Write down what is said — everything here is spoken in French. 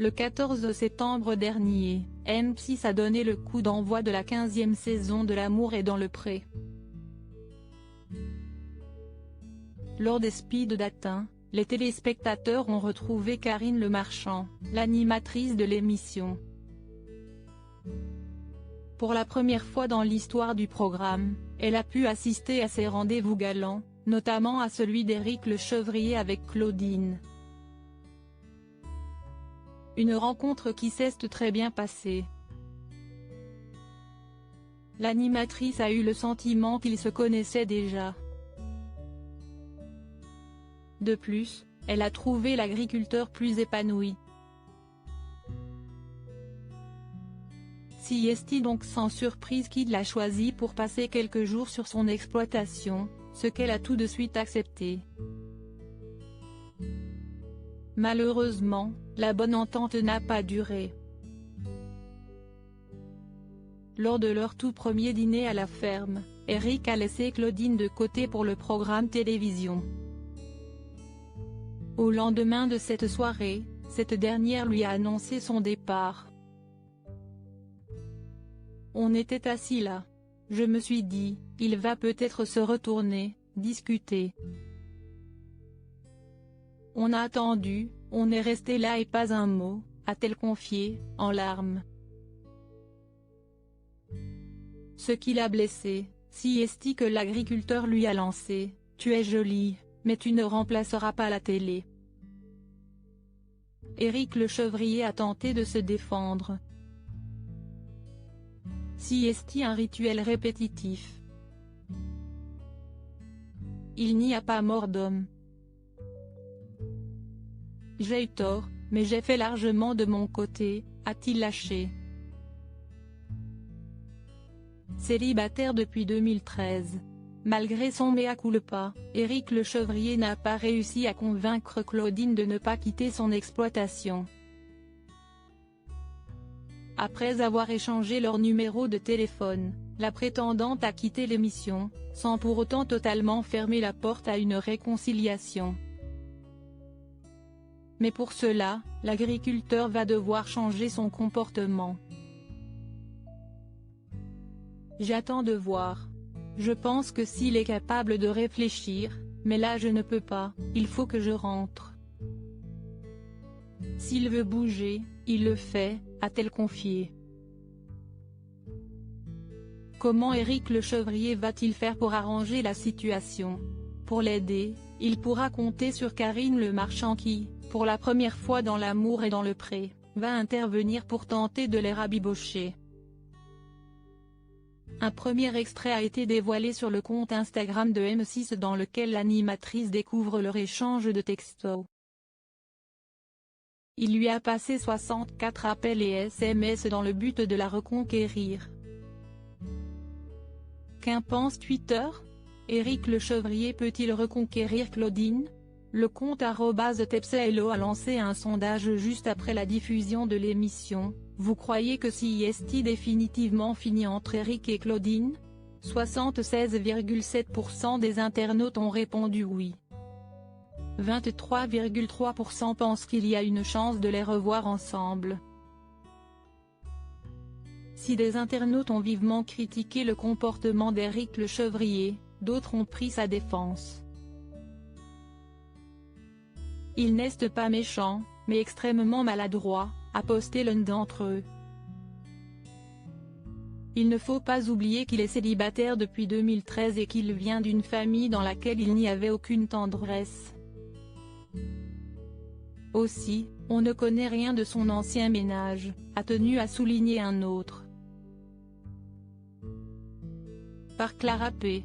Le 14 septembre dernier, M6 a donné le coup d'envoi de la 15e saison de L'amour est dans le pré. Lors des speed dating, les téléspectateurs ont retrouvé Karine Le Marchand, l'animatrice de l'émission. Pour la première fois dans l'histoire du programme, elle a pu assister à ses rendez-vous galants, notamment à celui d'Éric Le Chevrier avec Claudine. Une rencontre qui s'est très bien passée. L'animatrice a eu le sentiment qu'ils se connaissaient déjà. De plus, elle a trouvé l'agriculteur plus épanoui. Siesti donc sans surprise qu'il l'a choisi pour passer quelques jours sur son exploitation, ce qu'elle a tout de suite accepté. Malheureusement, la bonne entente n'a pas duré. Lors de leur tout premier dîner à la ferme, Éric a laissé Claudine de côté pour le programme télévision. Au lendemain de cette soirée, cette dernière lui a annoncé son départ. On était assis là. Je me suis dit, il va peut-être se retourner, discuter. On a attendu, on est resté là et pas un mot, a-t-elle confié, en larmes. Ce qui l'a blessé, Siesti que l'agriculteur lui a lancé, « Tu es jolie, mais tu ne remplaceras pas la télé ». Éric Le Chevrier a tenté de se défendre. Siesti un rituel répétitif. Il n'y a pas mort d'homme. J'ai eu tort, mais j'ai fait largement de mon côté, a-t-il lâché. Célibataire depuis 2013. Malgré son mea culpa, Éric Le Chevrier n'a pas réussi à convaincre Claudine de ne pas quitter son exploitation. Après avoir échangé leur numéro de téléphone, la prétendante a quitté l'émission, sans pour autant totalement fermer la porte à une réconciliation. Mais pour cela, l'agriculteur va devoir changer son comportement. J'attends de voir. Je pense que s'il est capable de réfléchir, mais là je ne peux pas, il faut que je rentre. S'il veut bouger, il le fait, a-t-elle confié. Comment Éric Le Chevrier va-t-il faire pour arranger la situation? Pour l'aider, il pourra compter sur Karine Le Marchand qui, pour la première fois dans L'amour est dans le pré, va intervenir pour tenter de les rabibocher. Un premier extrait a été dévoilé sur le compte Instagram de M6 dans lequel l'animatrice découvre leur échange de textos. Il lui a passé 64 appels et SMS dans le but de la reconquérir. Qu'en pense Twitter? Éric Le Chevrier peut-il reconquérir Claudine? Le compte @tepselo a lancé un sondage juste après la diffusion de l'émission. Vous croyez que Siesti définitivement fini entre Éric et Claudine? 76,7% des internautes ont répondu oui. 23,3% pensent qu'il y a une chance de les revoir ensemble. Si des internautes ont vivement critiqué le comportement d'Éric Le Chevrier, d'autres ont pris sa défense. Il n'est pas méchant, mais extrêmement maladroit, a posté l'un d'entre eux. Il ne faut pas oublier qu'il est célibataire depuis 2013 et qu'il vient d'une famille dans laquelle il n'y avait aucune tendresse. Aussi, on ne connaît rien de son ancien ménage, a tenu à souligner un autre. Par Clara P.